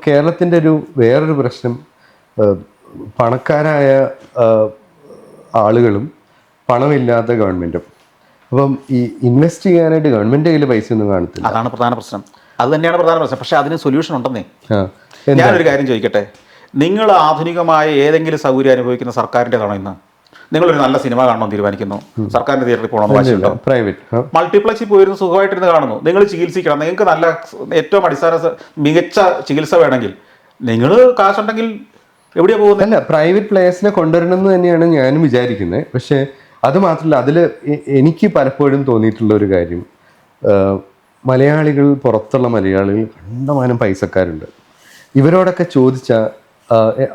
കേരളത്തിൻ്റെ വേറൊരു പ്രശ്നം പണക്കാരായ ആളുകളും പണമില്ലാത്ത ഗവൺമെൻറ്റും. അപ്പം ഈ ഇൻവെസ്റ്റ് ചെയ്യാനായിട്ട് ഗവൺമെൻറ് കയ്യിൽ പൈസ ഒന്നും കാണത്തില്ല. അതാണ് പ്രധാന പ്രശ്നം. അത് തന്നെയാണ് പ്രധാന പ്രശ്നം. പക്ഷേ അതിന് സൊല്യൂഷൻ ഉണ്ടെന്നേ. ഞാനൊരു കാര്യം ചോദിക്കട്ടെ, നിങ്ങൾ ആധുനികമായ ഏതെങ്കിലും സൗകര്യം അനുഭവിക്കുന്ന സർക്കാരിൻ്റെതാണോ ഇന്ന്? നിങ്ങളൊരു നല്ല സിനിമ കാണണമെന്ന് തീരുമാനിക്കുന്നു, സർക്കാരിൻ്റെ തിയേറ്ററിൽ പോകണമെന്ന് വാശിയുണ്ടോ? പ്രൈവറ്റ് മൾട്ടിപ്ലക്സിൽ പോയിരുന്ന് സുഖമായിട്ടിരുന്ന് കാണുന്നു. നിങ്ങൾ ചികിത്സിക്കണം, നിങ്ങൾക്ക് നല്ല ഏറ്റവും മികച്ച ചികിത്സ വേണമെങ്കിൽ നിങ്ങൾ കാശുണ്ടെങ്കിൽ എവിടെയാണ് പോകുന്നത്? അല്ല, പ്രൈവറ്റ് പ്ലേയേഴ്സിനെ കൊണ്ടുവരണമെന്ന് തന്നെയാണ് ഞാനും വിചാരിക്കുന്നത്. പക്ഷേ അത് മാത്രമല്ല, അതിൽ എനിക്ക് പലപ്പോഴും തോന്നിയിട്ടുള്ള ഒരു കാര്യം, മലയാളികൾ, പുറത്തുള്ള മലയാളികൾ കണ്ടമാനം പൈസക്കാരുണ്ട്. ഇവരോടൊക്കെ ചോദിച്ചാൽ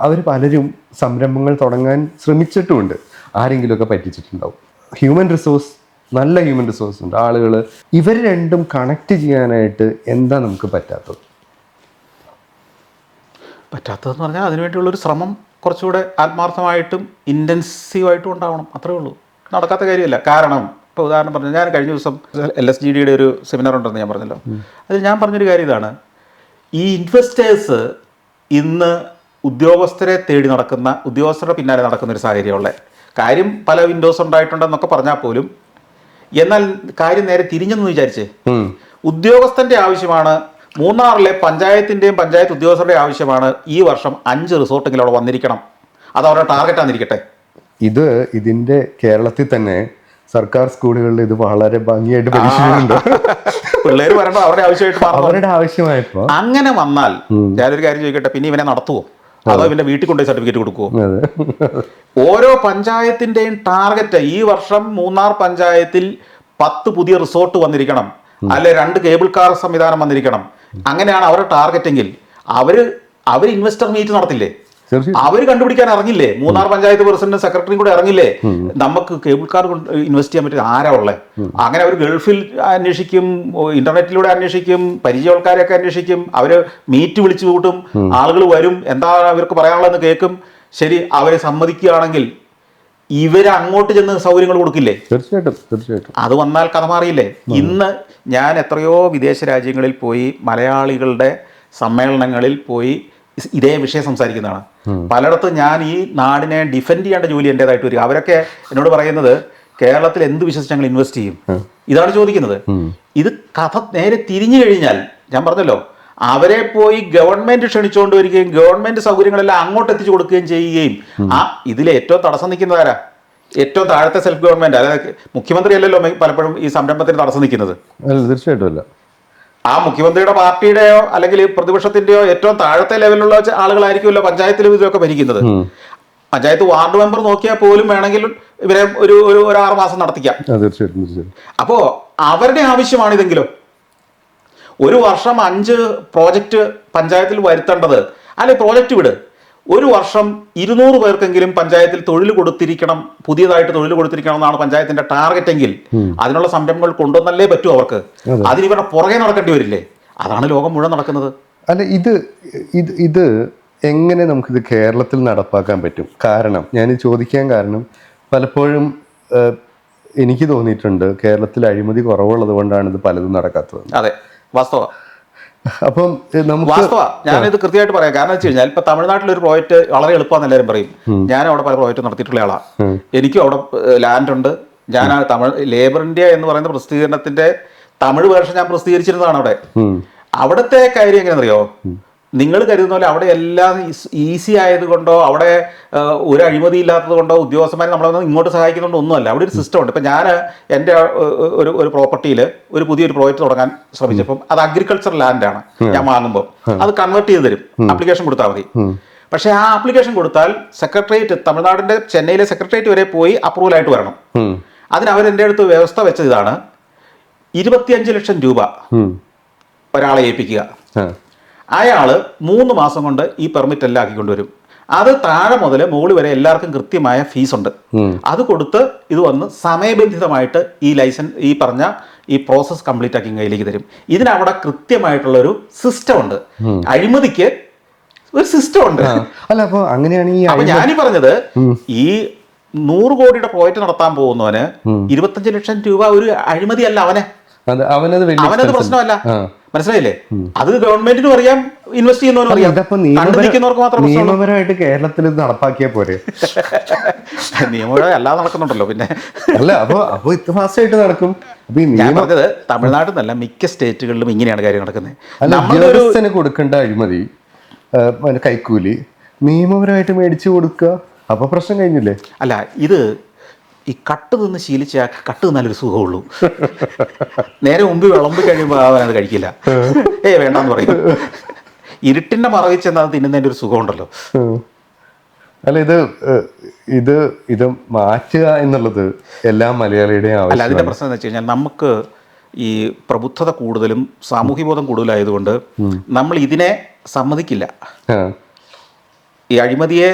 അവർ പലരും സംരംഭങ്ങൾ തുടങ്ങാൻ ശ്രമിച്ചിട്ടുമുണ്ട്, ആരെങ്കിലുമൊക്കെ പറ്റിച്ചിട്ടുണ്ടാവും. നല്ല ഹ്യൂമൻ റിസോഴ്സ് ഉണ്ട്, ആളുകൾ. ഇവർ രണ്ടും കണക്ട് ചെയ്യാനായിട്ട് എന്താ നമുക്ക് പറ്റാത്തതെന്ന് പറഞ്ഞാൽ അതിനുവേണ്ടിയുള്ളൊരു ശ്രമം കുറച്ചുകൂടെ ആത്മാർത്ഥമായിട്ടും ഇൻറ്റൻസീവായിട്ടും ഉണ്ടാവണം. അത്രേ ഉള്ളൂ. നടക്കാത്ത കാര്യമല്ല. കാരണം ഇപ്പോൾ ഉദാഹരണം പറഞ്ഞാൽ, ഞാൻ കഴിഞ്ഞ ദിവസം LSGDയുടെ ഒരു സെമിനാർ ഉണ്ടെന്ന് ഞാൻ പറഞ്ഞല്ലോ. അതിൽ ഞാൻ പറഞ്ഞൊരു കാര്യം ഇതാണ്: ഈ ഇൻവെസ്റ്റേഴ്സ് ഇന്ന് ഉദ്യോഗസ്ഥരെ തേടി നടക്കുന്ന, ഉദ്യോഗസ്ഥരുടെ പിന്നാലെ നടക്കുന്ന ഒരു സാഹചര്യമുള്ള കാര്യം. പല വിൻഡോസ് ഉണ്ടായിട്ടുണ്ടെന്നൊക്കെ പറഞ്ഞാൽ പോലും, എന്നാൽ കാര്യം നേരെ തിരിഞ്ഞെന്ന് വിചാരിച്ചേ. ഉദ്യോഗസ്ഥൻ്റെ ആവശ്യമാണ്, മൂന്നാറിലെ പഞ്ചായത്തിൻ്റെയും പഞ്ചായത്ത് ഉദ്യോഗസ്ഥരുടെ ആവശ്യമാണ് ഈ വർഷം 5 റിസോർട്ടെങ്കിലും അവിടെ വന്നിരിക്കണം. അത് അവരുടെ ടാർഗറ്റാന്നിരിക്കട്ടെ. ഇതിന്റെ കേരളത്തിൽ തന്നെ സർക്കാർ സ്കൂളുകളിൽ ഇത് വളരെ ഭംഗിയായിട്ട് പഠിച്ചിട്ടുണ്ട്. പിള്ളേർ വരേണ്ട അവരുടെ ആവശ്യമായപ്പോ അങ്ങനെ വന്നാൽ ഞാനൊരു കാര്യം ചോദിക്കട്ടെ, പിന്നെ ഇവനെ നടത്തുവോ? അതോ ഇവന്റെ വീട്ടിൽ കൊണ്ടുപോയി സർട്ടിഫിക്കറ്റ് കൊടുക്കുവോ? ഓരോ പഞ്ചായത്തിന്റെയും ടാർഗറ്റ് ഈ വർഷം മൂന്നാർ പഞ്ചായത്തിൽ 10 പുതിയ റിസോർട്ട് വന്നിരിക്കണം, അല്ലെ 2 കേബിൾ കാർ സംവിധാനം വന്നിരിക്കണം. അങ്ങനെയാണ് അവരുടെ ടാർഗറ്റെങ്കിൽ അവർ ഇൻവെസ്റ്റർ മീറ്റ് നടത്തില്ലേ? അവർ കണ്ടുപിടിക്കാൻ ഇറങ്ങില്ലേ? മൂന്നാർ പഞ്ചായത്ത് പ്രസിഡന്റ് സെക്രട്ടറിയും കൂടെ ഇറങ്ങില്ലേ? നമുക്ക് കേബിൾ കാർ ഇൻവെസ്റ്റ് ചെയ്യാൻ പറ്റും, ആരാ ഉള്ളത്? അങ്ങനെ അവർ ഗൾഫിൽ അന്വേഷിക്കും, ഇന്റർനെറ്റിലൂടെ അന്വേഷിക്കും, പരിചയക്കാരെയൊക്കെ അന്വേഷിക്കും, അവർ മീറ്റ് വിളിച്ചു കൂട്ടും, ആളുകൾ വരും, എന്താ അവർക്ക് പറയാനുള്ളതെന്ന് കേൾക്കും. ശരി, അവരെ സമ്മതിക്കുകയാണെങ്കിൽ ഇവര് അങ്ങോട്ട് ചെന്ന് സൗകര്യങ്ങൾ കൊടുക്കില്ലേ? തീർച്ചയായിട്ടും. അത് വന്നാൽ കഥ മാറിയില്ലേ? ഇന്ന് ഞാൻ എത്രയോ വിദേശ രാജ്യങ്ങളിൽ പോയി, മലയാളികളുടെ സമ്മേളനങ്ങളിൽ പോയി ഇതേ വിഷയം സംസാരിക്കുന്നതാണ്. പലയിടത്തും ഞാൻ ഈ നാടിനെ ഡിഫെൻഡ് ചെയ്യേണ്ട ജോലി എൻ്റെതായിട്ട് വരിക. അവരൊക്കെ എന്നോട് പറയുന്നത്, കേരളത്തിൽ എന്ത് വിശ്വസിച്ച് ഞങ്ങൾ ഇൻവെസ്റ്റ് ചെയ്യും? ഇതാണ് ചോദിക്കുന്നത്. ഇത് കഥ നേരെ തിരിഞ്ഞു കഴിഞ്ഞാൽ, ഞാൻ പറഞ്ഞല്ലോ, അവരെ പോയി ഗവൺമെന്റ് ക്ഷണിച്ചുകൊണ്ട് വരികയും ഗവൺമെന്റ് സൗകര്യങ്ങളെല്ലാം അങ്ങോട്ട് എത്തിച്ചു കൊടുക്കുകയും ചെയ്യുകയും, ഇതിൽ ഏറ്റവും തടസ്സം നിൽക്കുന്നതാരാ? ഏറ്റവും താഴത്തെ സെൽഫ് ഗവൺമെന്റ്. അതായത് മുഖ്യമന്ത്രി അല്ലല്ലോ പലപ്പോഴും ഈ സംരംഭത്തിന് തടസ്സം നിൽക്കുന്നത്. തീർച്ചയായിട്ടും അല്ല. ആ മുഖ്യമന്ത്രിയുടെ പാർട്ടിയുടെയോ അല്ലെങ്കിൽ പ്രതിപക്ഷത്തിന്റെയോ ഏറ്റവും താഴത്തെ ലെവലിലുള്ള ആളുകളായിരിക്കുമല്ലോ പഞ്ചായത്തിലും ഇതിലൊക്കെ ഭരിക്കുന്നത്. പഞ്ചായത്ത് വാർഡ് മെമ്പർ നോക്കിയാൽ പോലും വേണമെങ്കിൽ ഇവരെ ഒരു 6 മാസം നടത്തിക്കാം. അപ്പോ അവരുടെ ആവശ്യമാണിതെങ്കിലും. ഒരു വർഷം 5 പ്രോജക്റ്റ് പഞ്ചായത്തിൽ വരുത്തേണ്ടത്, അല്ലെ പ്രോജക്റ്റ് വിട്, ഒരു വർഷം 200 പേർക്കെങ്കിലും പഞ്ചായത്തിൽ തൊഴിൽ കൊടുത്തിരിക്കണം, പുതിയതായിട്ട് തൊഴിൽ കൊടുത്തിരിക്കണം എന്നാണ് പഞ്ചായത്തിന്റെ ടാർഗറ്റ് എങ്കിൽ അതിനുള്ള സംരംഭങ്ങൾ കൊണ്ടുവന്നല്ലേ പറ്റൂ അവർക്ക്. അതിനിവരുടെ പുറകെ നടക്കേണ്ടി വരില്ലേ? അതാണ് ലോകം മുഴുവൻ നടക്കുന്നത്. അല്ല, ഇത് എങ്ങനെ നമുക്കിത് കേരളത്തിൽ നടപ്പാക്കാൻ പറ്റും? കാരണം ഞാൻ ചോദിക്കാൻ കാരണം, പലപ്പോഴും എനിക്ക് തോന്നിയിട്ടുണ്ട് കേരളത്തിൽ അഴിമതി കുറവുള്ളത് കൊണ്ടാണ് ഇത് പലതും നടക്കാത്തത്. അതെ, വാസ്തവ. അപ്പം ഞാനിത് കൃത്യമായിട്ട് പറയാം. കാരണം വെച്ച് കഴിഞ്ഞാൽ, ഇപ്പൊ തമിഴ്നാട്ടിലൊരു പ്രോജക്റ്റ് വളരെ എളുപ്പമെന്ന് എല്ലാവരും പറയും. ഞാൻ അവിടെ പല പ്രോജക്റ്റ് നടത്തിയിട്ടുള്ള ആളാണ്. എനിക്കും അവിടെ ലാൻഡ് ഉണ്ട്. ഞാൻ തമിഴ് ലേബർ ഇന്ത്യ എന്ന് പറയുന്ന പ്രസിദ്ധീകരണത്തിന്റെ തമിഴ് വേർഷൻ ഞാൻ പ്രസിദ്ധീകരിച്ചിരുന്നതാണ് അവിടെ. അവിടുത്തെ കാര്യം എങ്ങനെയാണെന്നറിയോ? നിങ്ങൾ കരുതുന്ന പോലെ അവിടെ എല്ലാം ഈസി ആയതുകൊണ്ടോ അവിടെ ഒരു അഴിമതി ഇല്ലാത്തത് കൊണ്ടോ ഉദ്യോഗസ്ഥന്മാരെ നമ്മളെ ഇങ്ങോട്ട് സഹായിക്കുന്നതുകൊണ്ടോ ഒന്നുമല്ല. അവിടെ ഒരു സിസ്റ്റം ഉണ്ട്. ഇപ്പം ഞാൻ എൻ്റെ ഒരു പ്രോപ്പർട്ടിയിൽ ഒരു പുതിയൊരു പ്രോജക്റ്റ് തുടങ്ങാൻ ശ്രമിച്ചപ്പം അത് അഗ്രികൾച്ചർ ലാൻഡാണ്. ഞാൻ വാങ്ങുമ്പോൾ അത് കൺവേർട്ട് ചെയ്ത് തരും, ആപ്ലിക്കേഷൻ കൊടുത്താൽ മതി. പക്ഷേ ആ ആപ്ലിക്കേഷൻ കൊടുത്താൽ സെക്രട്ടേറിയറ്റ്, തമിഴ്നാടിൻ്റെ ചെന്നൈയിലെ സെക്രട്ടേറിയറ്റ് വരെ പോയി അപ്രൂവൽ ആയിട്ട് വരണം. അതിന് അവരെൻ്റെ അടുത്ത് വ്യവസ്ഥ വെച്ചത് ഇതാണ്: 25 ലക്ഷം രൂപ ഒരാളെ ഏൽപ്പിക്കുക. അയാൾ 3 മാസം കൊണ്ട് ഈ പെർമിറ്റ് എല്ലാം ആക്കിക്കൊണ്ടുവരും. അത് താഴെ മുതൽ മുകളിൽ വരെ എല്ലാവർക്കും കൃത്യമായ ഫീസുണ്ട്. അത് കൊടുത്ത് ഇത് വന്ന് സമയബന്ധിതമായിട്ട് ഈ ലൈസൻസ്, ഈ പറഞ്ഞ ഈ പ്രോസസ്സ് കംപ്ലീറ്റ് ആക്കി കയ്യിലേക്ക് തരും. ഇതിനവിടെ കൃത്യമായിട്ടുള്ളൊരു സിസ്റ്റം ഉണ്ട്. അഴിമതിക്ക് ഒരു സിസ്റ്റം ഉണ്ട്. അല്ല, അപ്പോൾ അങ്ങനെയാണ് അപ്പൊ ഞാനീ പറഞ്ഞത്, ഈ 100 കോടിയുടെ പ്രോജക്റ്റ് നടത്താൻ പോകുന്നവന് 25 ലക്ഷം രൂപ ഒരു അഴിമതിയല്ല. അവനത് പ്രശ്നമല്ല. മനസ്സിലായില്ലേ? അത് ഗവൺമെന്റിനും അറിയാം, ഇൻവെസ്റ്റ് ചെയ്യുന്നവരും അറിയാം. ഇതപ്പോ കണ്ടുനിൽക്കുന്നവർക്ക് മാത്രം പ്രശ്നമുള്ളൂ. നിയമപരമായിട്ട് കേരളത്തിൽ ഇത് നടപ്പാക്കിയാൽ പോരെ? നിയമപരം അല്ലാതെ നടക്കുന്നുണ്ടല്ലോ. പിന്നെ അല്ല, അപ്പൊ ഇത്ര ഫാസ്റ്റായിട്ട് നടക്കും. അപ്പൊ ഈ ഞാൻ പറഞ്ഞത് തമിഴ്നാട്ടിൽ നിന്നല്ല, മിക്ക സ്റ്റേറ്റുകളിലും ഇങ്ങനെയാണ് കാര്യം നടക്കുന്നത്. അല്ല, ഉദ്യോഗസ്ഥന് കൊടുക്കേണ്ട അഴിമതി, കൈക്കൂലി നിയമപരമായിട്ട് മേടിച്ചു കൊടുക്കുക, അപ്പൊ പ്രശ്നം കഴിഞ്ഞില്ലേ? അല്ല, ഇത് ഈ കട്ട് നിന്ന് ശീലിച്ച കട്ട് തിന്നാലൊരു സുഖമുള്ളൂ. നേരെ മുമ്പിൽ വിളമ്പി കഴിയുമ്പോൾ അവനത് കഴിക്കില്ല, വേണ്ടെന്ന് പറയും. ഇരുട്ടിന്റെ മറവിൽ ചെന്ന് അത് തിന്നുന്നതിന്റെ ഒരു സുഖമുണ്ടല്ലോ. അല്ല, ഇത് മാറ്റുക എന്നുള്ളത് എല്ലാ മലയാളിയുടെയും അല്ല, ആവശ്യം. അതിന്റെ പ്രശ്നം എന്ന് വെച്ച് കഴിഞ്ഞാൽ നമുക്ക് ഈ പ്രബുദ്ധത കൂടുതലും സാമൂഹ്യബോധം കൂടുതലായതുകൊണ്ട് നമ്മൾ ഇതിനെ സമ്മതിക്കില്ല. ഈ അഴിമതിയെ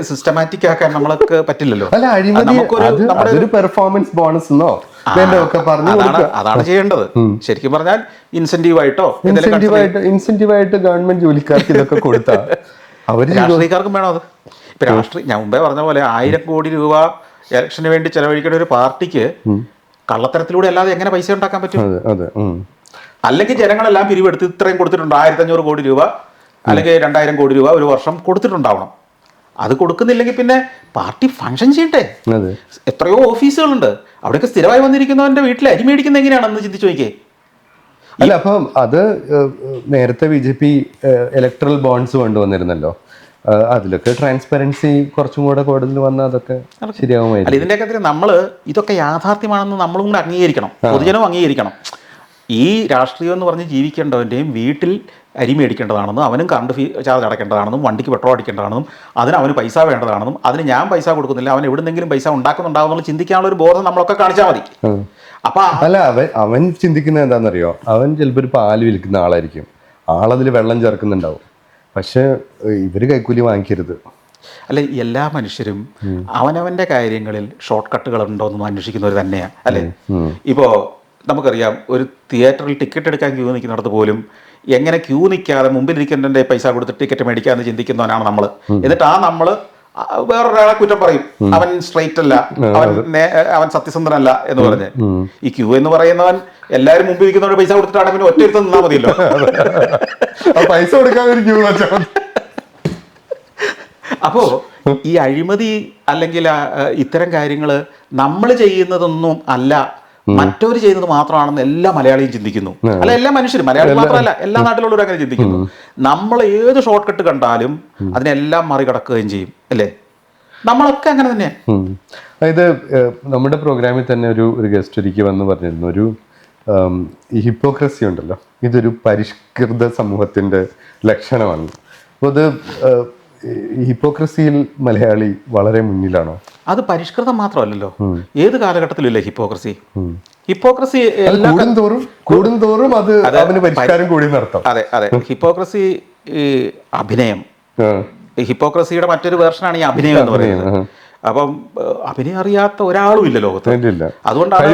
സിസ്റ്റമാറ്റിക് ആക്കാൻ നമ്മൾക്ക് പറ്റില്ലല്ലോ. അല്ല, അഴിമതി അതൊരു പെർഫോമൻസ് ബോണസ് എന്നോ ഒക്കെ പറഞ്ഞു അതാണ് ചെയ്യേണ്ടത്. ശരിക്കും പറഞ്ഞാൽ ഇൻസെന്റീവായിട്ടോ ഇൻസെന്റീവായിട്ട് ഗവൺമെന്റ് ജോലിക്കാർക്ക് ഇതൊക്കെ കൊടുത്താൽ അവര് രാഷ്ട്രീയക്കാർക്കും വേണം അത്. ഇപ്പൊ ഞാൻ മുമ്പേ പറഞ്ഞ പോലെ 1000 കോടി രൂപ ഇലക്ഷന് വേണ്ടി ചെലവഴിക്കുന്ന ഒരു പാർട്ടിക്ക് കള്ളത്തരത്തിലൂടെ അല്ലാതെ എങ്ങനെ പൈസ ഉണ്ടാക്കാൻ പറ്റും? അല്ലെങ്കിൽ ജനങ്ങളെല്ലാം പിരിവെടുത്ത് ഇത്രയും കൊടുത്തിട്ടുണ്ട്, 1500 കോടി രൂപ അല്ലെങ്കിൽ 2000 കോടി രൂപ ഒരു വർഷം കൊടുത്തിട്ടുണ്ടാവണം. അത് കൊടുക്കുന്നില്ലെങ്കിൽ പിന്നെ പാർട്ടി ഫംഗ്ഷൻ ചെയ്യട്ടെ. എത്രയോ ഓഫീസുകളുണ്ട്, അവിടെയൊക്കെ സ്ഥിരമായി വന്നിരിക്കുന്നവന്റെ വീട്ടിൽ അരി മേടിക്കുന്നത് എങ്ങനെയാണെന്ന് ചിന്തിച്ചു നോക്കിയേ. അല്ല, അപ്പം അത് നേരത്തെ BJP ഇലക്ട്രൽ ബോണ്ട്സ് കൊണ്ടുവന്നിരുന്നല്ലോ, അതിലൊക്കെ ട്രാൻസ്പെറൻസി കുറച്ചും കൂടെ കൂടുതൽ വന്നാൽ അതൊക്കെ ശരിയാവുമായിരുന്നു. അല്ല, ഇതിൻ്റെയൊക്കെ ഇതൊക്കെ യാഥാർത്ഥ്യമാണെന്ന് നമ്മളും കൂടെ അംഗീകരിക്കണം, പൊതുജനവും അംഗീകരിക്കണം. ഈ രാഷ്ട്രീയം എന്ന് പറഞ്ഞ് ജീവിക്കേണ്ടവൻ്റെയും വീട്ടിൽ അരി മേടിക്കേണ്ടതാണെന്നും അവനും കറണ്ട് ചാർജ് അടയ്ക്കേണ്ടതാണെന്നും വണ്ടിക്ക് പെട്രോൾ അടിക്കേണ്ടതാണെന്നും അതിന് അവന് പൈസ വേണ്ടതാണെന്നും അതിന് ഞാൻ പൈസ കൊടുക്കുന്നില്ല, അവൻ എവിടെന്നെങ്കിലും പൈസ ഉണ്ടാക്കുന്നുണ്ടാകുന്നുള്ള ചിന്തിക്കാനുള്ള ഒരു ബോധം നമ്മളൊക്കെ കാണിച്ചാൽ മതി. അപ്പൊ അല്ല, അവൻ ചിന്തിക്കുന്നത് എന്താണെന്നറിയോ? അവൻ ചിലപ്പോൾ ഒരു പാല് വിൽക്കുന്ന ആളായിരിക്കും, ആളതിൽ വെള്ളം ചേർക്കുന്നുണ്ടാവും, പക്ഷെ ഇവര് കൈക്കൂലി വാങ്ങിക്കരുത്. അല്ലെ, എല്ലാ മനുഷ്യരും അവനവന്റെ കാര്യങ്ങളിൽ ഷോർട്ട് കട്ടുകൾ ഉണ്ടോയെന്നും അന്വേഷിക്കുന്നവർ തന്നെയാണ്, അല്ലെ? ഇപ്പോ നമുക്കറിയാം, ഒരു തിയേറ്ററിൽ ടിക്കറ്റ് എടുക്കാൻ ക്യൂ നിൽക്കുന്നിടത്ത് പോലും എങ്ങനെ ക്യൂ നിൽക്കാതെ മുമ്പിലിരിക്കുന്നതിൻ്റെ പൈസ കൊടുത്ത് ടിക്കറ്റ് മേടിക്കാമെന്ന് ചിന്തിക്കുന്നവനാണ് നമ്മൾ. എന്നിട്ട് നമ്മൾ വേറൊരാളെ കുറ്റം പറയും, അവൻ സ്ട്രൈറ്റ് അല്ല, അവൻ സത്യസന്ധനല്ല എന്ന് പറഞ്ഞ്. ഈ ക്യൂ എന്ന് പറയുന്നവൻ എല്ലാവരും മുമ്പിൽ ഇരിക്കുന്നവരുടെ പൈസ കൊടുത്തിട്ടാണ് പിന്നെ ഒറ്റ നിന്നാൽ മതിയല്ലോ. പൈസ കൊടുക്കാൻ ഒരു ക്യൂ വെച്ചാൽ. അപ്പോ ഈ അഴിമതി അല്ലെങ്കിൽ ഇത്തരം കാര്യങ്ങൾ നമ്മൾ ചെയ്യുന്നതൊന്നും അല്ല, മറ്റവർ ചെയ്യുന്നത് മാത്രമാണെന്ന് എല്ലാ മലയാളിയും ചിന്തിക്കുന്നു. അല്ല, എല്ലാ മനുഷ്യരും, മലയാളി മാത്രമല്ല, എല്ലാ നാട്ടിലുള്ളവരും അങ്ങനെ ചിന്തിക്കുന്നു. നമ്മൾ ഏത് ഷോർട്ട് കട്ട് കണ്ടാലും അതിനെല്ലാം മറികടക്കുകയും ചെയ്യും, അല്ലേ? നമ്മളൊക്കെ അങ്ങനെ തന്നെയാണ്. അതായത് നമ്മുടെ പ്രോഗ്രാമിൽ തന്നെ ഒരു ഗസ്റ്റ് ഒരിക്കൽ വന്ന് പറഞ്ഞിരുന്നു, ഒരു ഈ ഹിപ്പോക്രസി ഉണ്ടല്ലോ, ഇതൊരു പരിഷ്കൃത സമൂഹത്തിന്റെ ലക്ഷണമാണ്. അപ്പോൾ അത് ഹിപ്പോക്രസിയിൽ മലയാളി വളരെ മുന്നിലാണോ? അത് പരിഷ്കൃതം മാത്രമല്ലല്ലോ, ഏത് കാലഘട്ടത്തിലല്ലേ ഹിപ്പോക്രസി? ഹിപ്പോക്രസി കൂടുന്തോറും അത് അവന് പരിഷ്കാരം കൂടി നടത്താം. അതെ, ഹിപ്പോക്രസി അഭിനയം, ഹിപ്പോക്രസിയുടെ മറ്റൊരു വേർഷനാണ് ഈ അഭിനയം എന്ന് പറയുന്നത്. അപ്പം അഭിനയം അറിയാത്ത ഒരാളും ഇല്ല ലോകത്ത്. അതുകൊണ്ടാണ്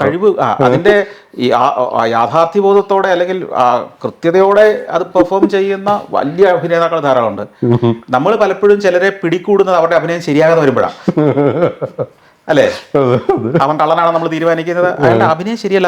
കഴിവ് അതിന്റെ യാഥാർത്ഥ്യബോധത്തോടെ അല്ലെങ്കിൽ കൃത്യതയോടെ അത് പെർഫോം ചെയ്യുന്ന വലിയ അഭിനേതാക്കൾ ധാരാളമുണ്ട്. നമ്മൾ പലപ്പോഴും ചിലരെ പിടികൂടുന്നത് അവരുടെ അഭിനയം ശരിയാകാതെ വരുമ്പോഴാണ്, അല്ലേ? അവൻ കള്ളനാണ് നമ്മൾ തീരുമാനിക്കുന്നത്, അയാളുടെ അഭിനയം ശരിയല്ല.